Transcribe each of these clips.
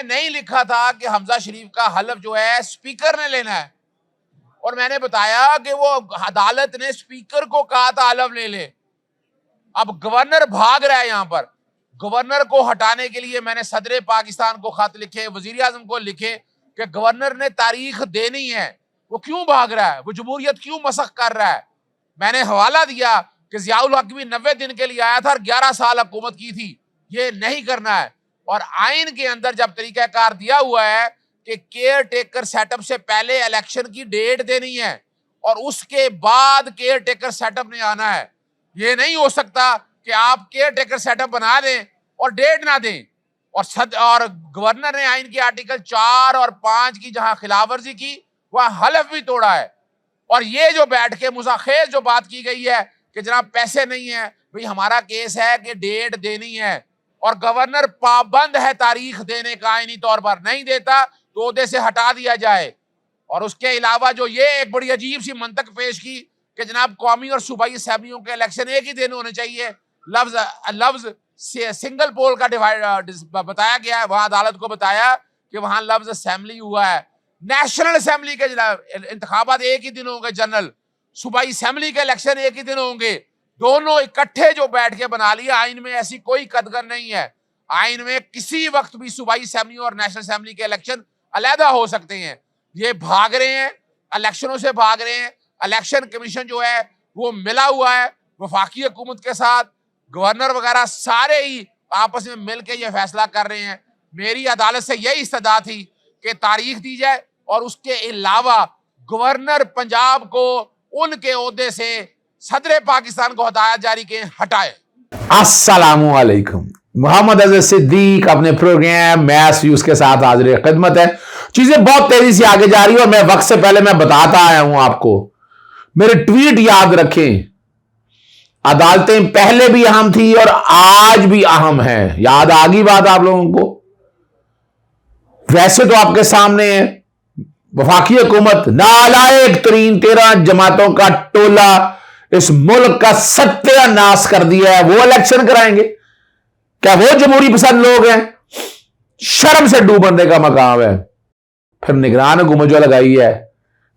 नहीं लिखा था कि हमजा शरीफ का हलफ जो है स्पीकर ने लेना है, और मैंने बताया कि वो अदालत ने स्पीकर को कहा था हलफ ले ले। अब गवर्नर भाग रहा है यहां पर। गवर्नर को हटाने के लिए मैंने सदर पाकिस्तान को खत लिखे, वजीर आजम को लिखे कि गवर्नर ने तारीख देनी है। वो क्यों भाग रहा है, वो जमहूरियत क्यों मसख कर रहा है। मैंने हवाला दिया कि जियाउल हक भी 90 दिन के लिए आया था और 11 साल हुकूमत की थी। ये नहीं करना है। और आइन के अंदर जब तरीकाकार दिया हुआ है कि केयर टेकर सेटअप से पहले इलेक्शन की डेट देनी है और उसके बाद केयर टेकर सेटअप ने आना है। ये नहीं हो सकता कि आप केयर टेकर सेटअप बना दें और डेट ना दें। और गवर्नर ने आइन के आर्टिकल 4 और 5 की जहां खिलाफवर्जी की, वहां हलफ भी तोड़ा है। और ये जो बैठ के मुसाखेज जो बात की गई है कि जनाब पैसे नहीं है, भाई हमारा केस है कि डेट देनी है और गवर्नर पाबंद है तारीख देने का, आईनी तौर पर नहीं देता तो ओहदे से हटा दिया जाए। और उसके अलावा जो ये एक बड़ी अजीब सी मंतक पेश की कि जनाब कौमी और सूबाई असेंबलियों के इलेक्शन एक ही दिन होने चाहिए, लफ्ज सिंगल पोल का डिवाइड बताया गया है। वहां अदालत को बताया कि वहां लफ्ज असेंबली हुआ है। नेशनल असेंबली के इंतखाबात एक ही दिन होंगे, जनरल सूबाई असेंबली के इलेक्शन एक ही दिन होंगे। दोनों इकट्ठे जो बैठ के बना लिया। आइन में ऐसी कोई कदगर नहीं है। आइन में किसी वक्त भी सूबाई असेंबली और नेशनल असेंबली के इलेक्शन अलहदा हो सकते हैं। ये भाग रहे हैं, इलेक्शनों से भाग रहे हैं। इलेक्शन कमीशन जो है वो मिला हुआ है वफाकी हुकूमत के साथ, गवर्नर वगैरह सारे ही आपस में मिल के ये फैसला कर रहे हैं। मेरी अदालत से यही इस्तदा थी कि तारीख दी जाए और उसके अलावा गवर्नर पंजाब को उनके ओहदे से सदर पाकिस्तान को हदायत जारी के हटाए। अस्सलामु अलैकुम। मोहम्मद अज़हर सिद्दीक अपने प्रोग्राम मैथ्स व्यूज के साथ हाजिर खिदमत है। चीजें बहुत तेजी से आगे जा रही है और मैं वक्त से पहले मैं बताता आया हूं आपको। मेरे ट्वीट याद रखें। अदालतें पहले भी अहम थी और आज भी अहम है। याद आ गई बात आप लोगों को। वैसे तो आपके सामने है वफाकी हुकूमत नालायक तरीन 13 जमातों का टोला इस मुल्क का सत्यानाश कर दिया है। वो इलेक्शन कराएंगे क्या? वो जमहूरी पसंद लोग हैं? शर्म से डूबने का मकाम है। फिर निगरान हुकूमत जो लगाई है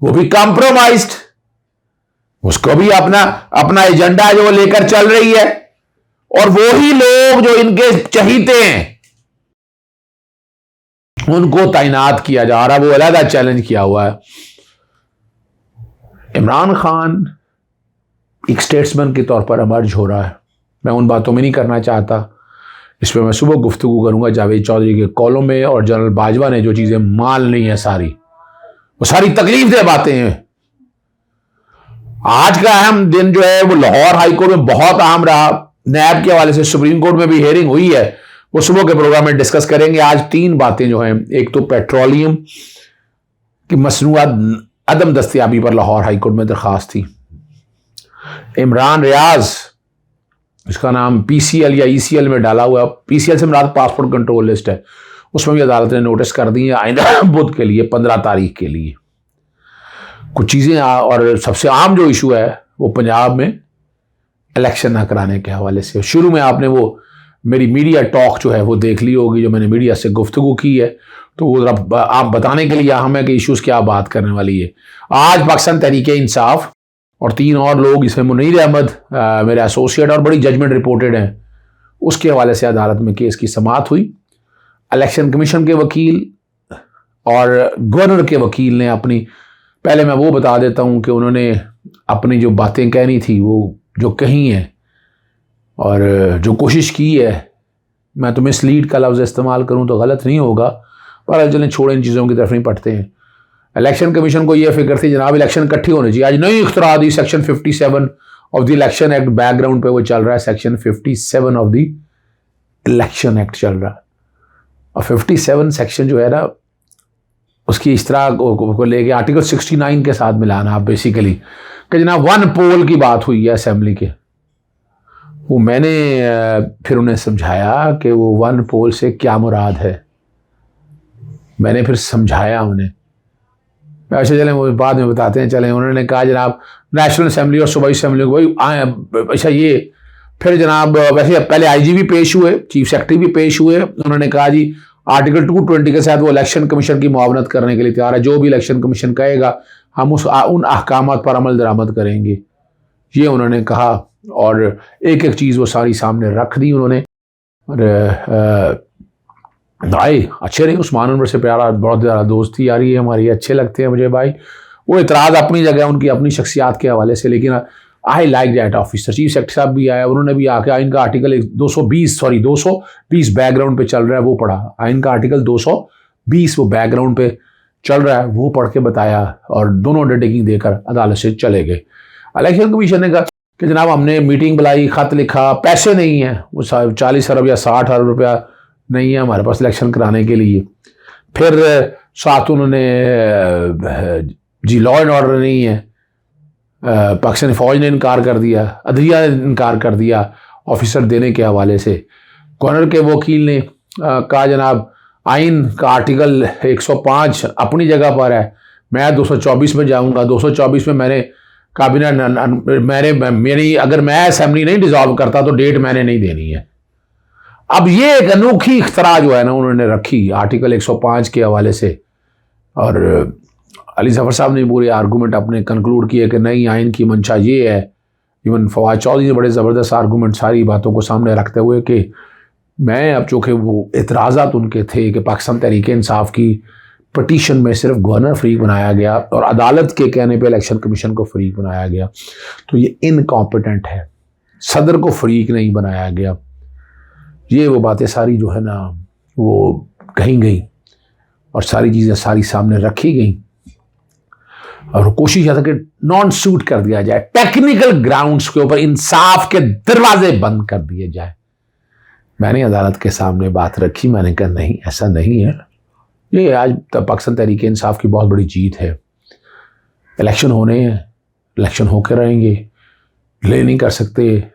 वो भी कॉम्प्रोमाइज्ड, उसको भी अपना एजेंडा जो लेकर चल रही है। और वो ही लोग जो इनके चहीते हैं उनको तैनात किया जा रहा है। वो अलग चैलेंज किया हुआ है। इमरान खान एक स्टेट्समैन के तौर पर इमर्ज हो रहा है। मैं उन बातों में नहीं करना चाहता। इस पर मैं सुबह गुफ्तगू करूंगा जावेद चौधरी के कॉलम में। और जनरल बाजवा ने जो चीजें मान ली हैं सारी, वो सारी तकलीफदेह बातें हैं। आज का अहम दिन जो है वो लाहौर हाई कोर्ट में बहुत अहम रहा। नैब के हवाले से सुप्रीम कोर्ट में भी हेयरिंग हुई है, वो सुबह के प्रोग्राम में डिस्कस करेंगे। आज 3 बातें जो हैं, एक तो पेट्रोलियम की मसनूआत अदम दस्तयाबी पर लाहौर हाई कोर्ट में दरखास्त थी। इमरान रियाज, इसका नाम PCL या ECL में डाला हुआ। PCL से मेरा पासपोर्ट कंट्रोल लिस्ट है, उसमें भी अदालत ने नोटिस कर दी है आइंदा बुध के लिए 15 तारीख के लिए कुछ चीज़ें। और सबसे आम जो इशू है वो पंजाब में इलेक्शन ना कराने के हवाले से। शुरू में आपने वो मेरी मीडिया टॉक जो है वो देख ली होगी, जो मैंने मीडिया से गुफ्तगू की है, तो वो जरा आप बताने के लिए अहम है कि इश्यूज़ क्या बात करने वाली है। आज पाकिस्तान तहरीक-ए-इंसाफ और 3 और लोग, इसमें मुनीर अहमद मेरे एसोसिएट और बड़ी जजमेंट रिपोर्टेड हैं, उसके हवाले से अदालत में केस की समाअत हुई। इलेक्शन कमीशन के वकील और गवर्नर के वकील ने अपनी, पहले मैं वो बता देता हूँ कि उन्होंने अपनी जो बातें कहनी थी वो जो कही हैं और जो कोशिश की है, मैं तो मिसलीड का लफ्ज़ इस्तेमाल करूँ तो गलत नहीं होगा, पर चलें छोड़े, इन चीज़ों की तरफ नहीं पढ़ते हैं। इलेक्शन कमीशन को ये फिक्र थी जनाब इलेक्शन इकट्ठी होनी चाहिए। आज नई इख्तरा the section 57 of the election act, background पे वो चल रहा है section 57 of the election act चल रहा है। और 57 सेक्शन जो है ना, उसकी इश्तरा को लेके आर्टिकल 69 के साथ मिलाना आप बेसिकली कि जनाब 1 पोल की बात हुई है असेंबली के। वो मैंने फिर उन्हें समझाया कि वो 1 पोल से क्या मुराद है। मैंने फिर समझाया उन्हें। वैसे चलें वो बाद में बताते हैं। चलें, उन्होंने कहा जनाब नेशनल असेंबली और सूबाई असेंबली को अच्छा ये। फिर जनाब वैसे पहले IG भी पेश हुए, चीफ सेक्रेटरी भी पेश हुए। उन्होंने कहा जी आर्टिकल 220 के साथ वो इलेक्शन कमीशन की मुआवनत करने के लिए तैयार है। जो भी इलेक्शन कमीशन कहेगा हम उन अहकामात पर अमल दरामद करेंगे, ये उन्होंने कहा। और एक एक चीज़ वो सारी सामने रख दी उन्होंने। और भाई अच्छे रहे, उस्मान अनवर से प्यारा बहुत ज़्यादा दोस्ती आ रही है हमारी, अच्छे लगते हैं मुझे भाई। वो इतराज़ अपनी जगह उनकी अपनी शख्सियात के हवाले से, लेकिन I like that officer. Chief secretary साहब भी आया, उन्होंने भी आके आइन का आर्टिकल 220 बैकग्राउंड पे चल रहा है वो पढ़ा। आइन का आर्टिकल 220 वो बैकग्राउंड पे चल रहा है वो पढ़ के बताया, और दोनों अंडरटेकिंग देकर अदालत से चले गए। इलेक्शन कमीशन ने कहा कि जनाब हमने मीटिंग बुलाई, खत लिखा, पैसे नहीं है, वो 40 अरब या 60 अरब रुपया नहीं है हमारे पास इलेक्शन कराने के लिए। फिर साथ उन्होंने जी लॉ एंड ऑर्डर नहीं है, पाकिस्तानी फ़ौज ने इनकार कर दिया, अदलिया ने इनकार कर दिया ऑफिसर देने के हवाले से। गवर्नर के वकील ने कहा जनाब आइन का आर्टिकल 105 अपनी जगह पर है, मैं 224 में जाऊंगा। 224 में मैंने काबिनेट मेरी अगर मैं असेंबली नहीं डिसॉल्व करता तो डेट मैंने नहीं देनी है। अब ये एक अनोखी इख्तरा जो है ना उन्होंने रखी आर्टिकल 105 के हवाले से। और अली जफर साहब ने पूरे आर्गूमेंट अपने कंक्लूड किए कि नहीं, आइन की मंशा ये है। इवन फवाद चौधरी ने बड़े ज़बरदस्त आर्गूमेंट सारी बातों को सामने रखते हुए कि मैं अब चूँकि वो एतराज़ात उनके थे कि पाकिस्तान तहरीक इंसाफ की पटिशन में सिर्फ गवर्नर फरीक बनाया गया और अदालत के कहने पे इलेक्शन कमीशन को फरीक बनाया गया, तो ये इनकॉम्पिटेंट है, सदर को फरीक नहीं बनाया गया। ये वो बातें सारी जो है ना वो कही गई और सारी चीज़ें सारी सामने रखी गई और कोशिश यह था कि नॉन सूट कर दिया जाए, टेक्निकल ग्राउंड्स के ऊपर इंसाफ के दरवाजे बंद कर दिए जाए। मैंने अदालत के सामने बात रखी, मैंने कहा नहीं ऐसा नहीं है, ये आज पाकिस्तान तहरीक इंसाफ की बहुत बड़ी जीत है। इलेक्शन होने हैं, इलेक्शन होकर रहेंगे, डिले नहीं कर सकते।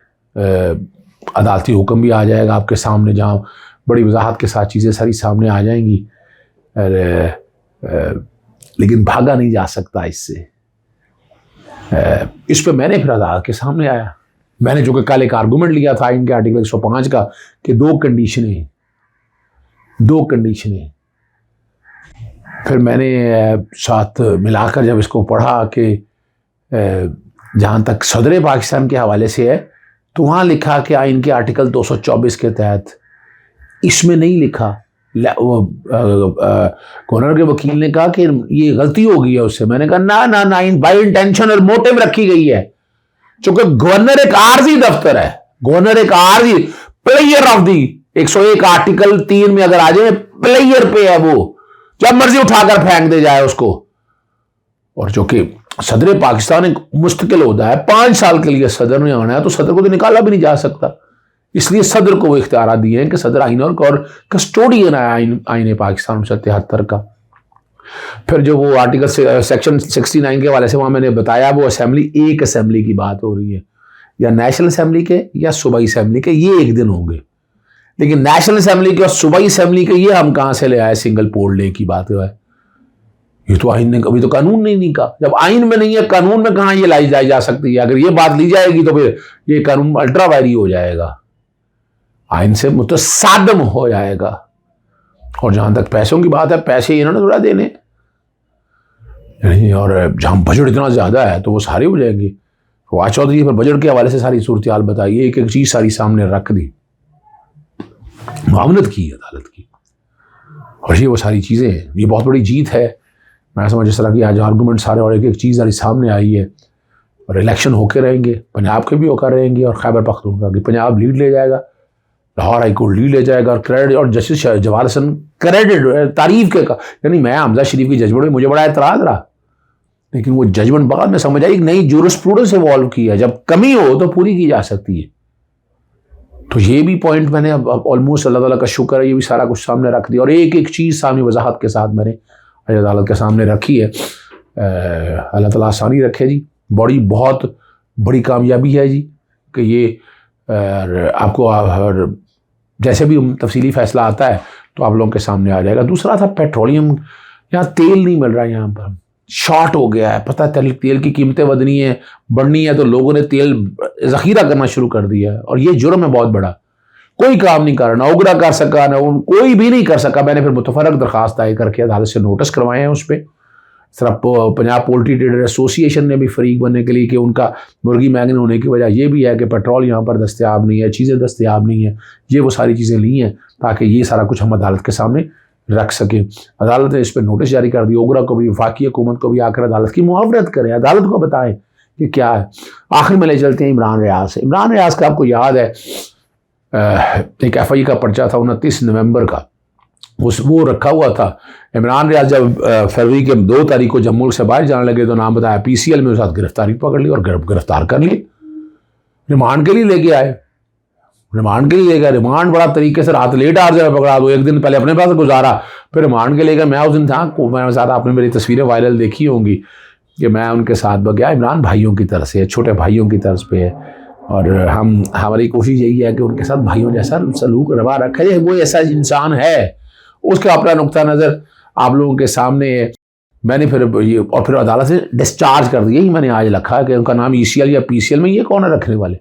अदालती हुक्म भी आ जाएगा आपके सामने जहाँ बड़ी वजाहत के साथ चीज़ें सारी सामने आ जाएंगी। लेकिन भागा नहीं जा सकता इससे। इस पर मैंने फिर अदालत के सामने आया। मैंने जो कि कल एक आर्गूमेंट लिया था इनके आर्टिकल 105 का कि दो कंडीशनें। फिर मैंने साथ मिलाकर जब इसको पढ़ा कि जहाँ तक सदर पाकिस्तान के हवाले से है तो वहाँ लिखा कि आइन के आर्टिकल 224 के तहत, इसमें नहीं लिखा। गवर्नर के वकील ने कहा कि ये गलती हो गई है उससे। मैंने कहा ना ना ना, बाई इंटेंशन और मोटिव रखी गई है, क्योंकि गवर्नर एक आर्जी दफ्तर है, गवर्नर एक आर्जी प्लेयर ऑफ दी 101 आर्टिकल 3 में अगर आ जाए प्लेयर पे है, वो जब मर्जी उठाकर फेंक दे जाए उसको। और जो कि सदर पाकिस्तान एक मुस्तकिल होता है, 5 साल के लिए सदर ने आना है तो सदर को तो निकाला भी नहीं जा सकता, इसलिए सदर को वो इख्तियार दिए हैं कि सदर आइन और कस्टोडियन है आइन पाकिस्तान 73 का। फिर जो वो आर्टिकल सेक्शन 69 के वाले से वहाँ मैंने बताया वो असेंबली, एक असेंबली की बात हो रही है, या नेशनल असेंबली के या सूबाई असेंबली के, ये एक दिन होंगे। लेकिन नेशनल असेंबली के और सूबाई असेंबली के ये हम कहाँ से ले आए, सिंगल पोल डे की बात है। ये तो आइन ने कभी तो कानून नहीं कहा। जब आइन में नहीं है, कानून में कहाँ ये लाई जा सकती है। अगर ये बात ली जाएगी तो फिर ये कानून अल्ट्रा वायरी हो जाएगा, आइन से मुतसादम हो जाएगा। और जहां तक पैसों की बात है, पैसे इन्होंने थोड़ा देने, और जहां बजट इतना ज्यादा है तो वो सारे हो जाएंगे। फवाद चौधरी पर बजट के हवाले से सारी सूरत हाल बताई, एक एक चीज सारी सामने रख दी, मामलत की अदालत की। और ये वो सारी चीजें, ये बहुत बड़ी जीत है। मैं समझ इस तरह की आज आर्गूमेंट सारे और एक एक चीज सारी सामने आई है। और इलेक्शन होके रहेंगे, पंजाब के भी होकर रहेंगे और खैबर पख्तूनख्वा की पंजाब लीड ले जाएगा, लाहौर हाई कोर्ट लीड ले जाएगा। और क्रेडिट, और जस्टिस जवाहर हसन क्रेडिट तारीफ के का, यानी मैं हमजा शरीफ की जजमेंट में मुझे बड़ा एतराज रहा, लेकिन वो जजमेंट बाद में समझ आई एक नई जूरिस्प्रूडेंस इवॉल्व की है, जब कमी हो तो पूरी की जा सकती है। तो ये भी पॉइंट मैंने अब ऑलमोस्ट अल्लाह ताला का शुक्र है ये भी सारा कुछ सामने रख दिया और एक एक चीज़ सामने वजाहत के साथ मैंने अदालत के सामने रखी है। अल्लाह ताला आसानी रखे जी। बहुत बड़ी कामयाबी है जी कि ये आपको जैसे भी तफसीली फैसला आता है तो आप लोगों के सामने आ जाएगा। दूसरा था पेट्रोलियम, यहाँ तेल नहीं मिल रहा है, यहाँ पर शॉर्ट हो गया है। पता है तेल की कीमतें बढ़नी है तो लोगों ने तेल ज़ख़ीरा करना शुरू कर दिया है और ये जुर्म है बहुत बड़ा। कोई काम नहीं कर रहा, ना ओगरा कर सका, ना कोई भी नहीं कर सका। मैंने फिर मुतफरक दरखास्त दायर करके अदालत से नोटिस करवाए हैं उस पर। सिर्फ पंजाब पोल्ट्री ट्रेडर एसोसिएशन ने भी फरीक बनने के लिए कि उनका मुर्गी महंगी होने की वजह ये भी है कि पेट्रोल यहाँ पर दस्तयाब नहीं है, चीज़ें दस्तयाब नहीं है, ये वो सारी चीज़ें ली हैं ताकि ये सारा कुछ हम अदालत के सामने रख सकें। अदालत ने इस पर नोटिस जारी कर दिया। ओगरा को भी, वफाकी हुकूमत को भी आकर अदालत की मुआवरत करें, अदालत को बताएं कि क्या है। आखिर में ले चलते हैं इमरान रियाज से। इमरान रियाज का आपको याद है एक FI का पर्चा था 29 नवंबर का, वो रखा हुआ था। इमरान रियाज जब फरवरी के 2 तारीख को जब मुल्क से बाहर जाने लगे तो नाम बताया PCL में, उसके साथ गिरफ्तारी पकड़ ली और गिरफ्तार कर ली, रिमांड के लिए लेके आए। रिमांड के लिए लेकर रिमांड बड़ा तरीके से रात लेट आर जगह पकड़ा दो, एक दिन पहले अपने पास गुजारा, फिर रिमांड के लेकर मैं उस दिन था, मैं ज़्यादा आपने मेरी तस्वीरें वायरल देखी होंगी कि मैं उनके साथ गया। इमरान भाइयों की तरफ से, छोटे भाइयों की तरफ पे है और हमारी कोशिश यही है कि उनके साथ भाइयों जैसा सलूक रवा रखा जाए। वो ऐसा इंसान है, उसका अपना नुक्ता नज़र आप लोगों के सामने है। मैंने फिर ये और फिर अदालत से डिस्चार्ज कर दिया। यही मैंने आज लिखा कि उनका नाम ECL या PCL में ये कौन है रखने वाले,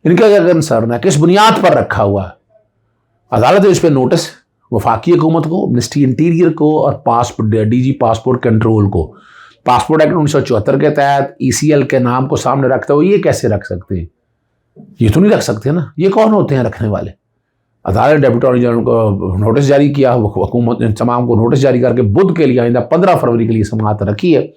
इनका क्या कंसर्न है, किस बुनियाद पर रखा हुआ है। अदालत ने इस पर नोटिस वफाकी हुकूमत को, मिनिस्ट्री इंटीरियर को और DG पासपोर्ट कंट्रोल को, पासपोर्ट एक्ट 1974 के तहत ECL के नाम को सामने रखते हुए ये कैसे रख सकते हैं, ये तो नहीं रख सकते ना, ये कौन होते हैं रखने वाले। अदालत ने डिप्टी अटॉर्नी जनरल को नोटिस जारी किया, हुकूमत ने तमाम को नोटिस जारी करके बुध के लिए आइंदा 15 फरवरी के लिए समाअत रखी है।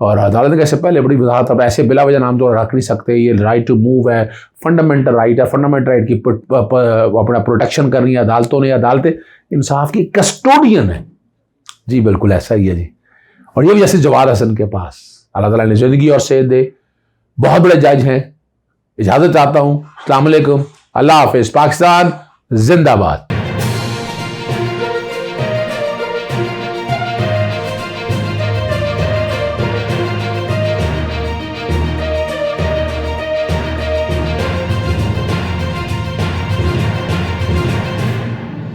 और अदालत ने कैसे पहले बड़ी वजाहत, अब ऐसे बिला वजह नाम तो रख नहीं सकते, ये राइट टू मूव है, फंडामेंटल राइट है, फंडामेंटल राइट की अपना प्रोटेक्शन करनी है अदालतों ने। अदालतें इंसाफ की कस्टोडियन है जी, बिल्कुल ऐसा ही है जी। और ये भी जैसे जवाद हसन के पास, अल्लाह ताला ने ज़िंदगी और सेहत दे, बहुत बड़े जज हैं। इजाज़त चाहता हूँ, अस्सलाम वालेकुम, अल्लाह हाफिज़, पाकिस्तान जिंदाबाद।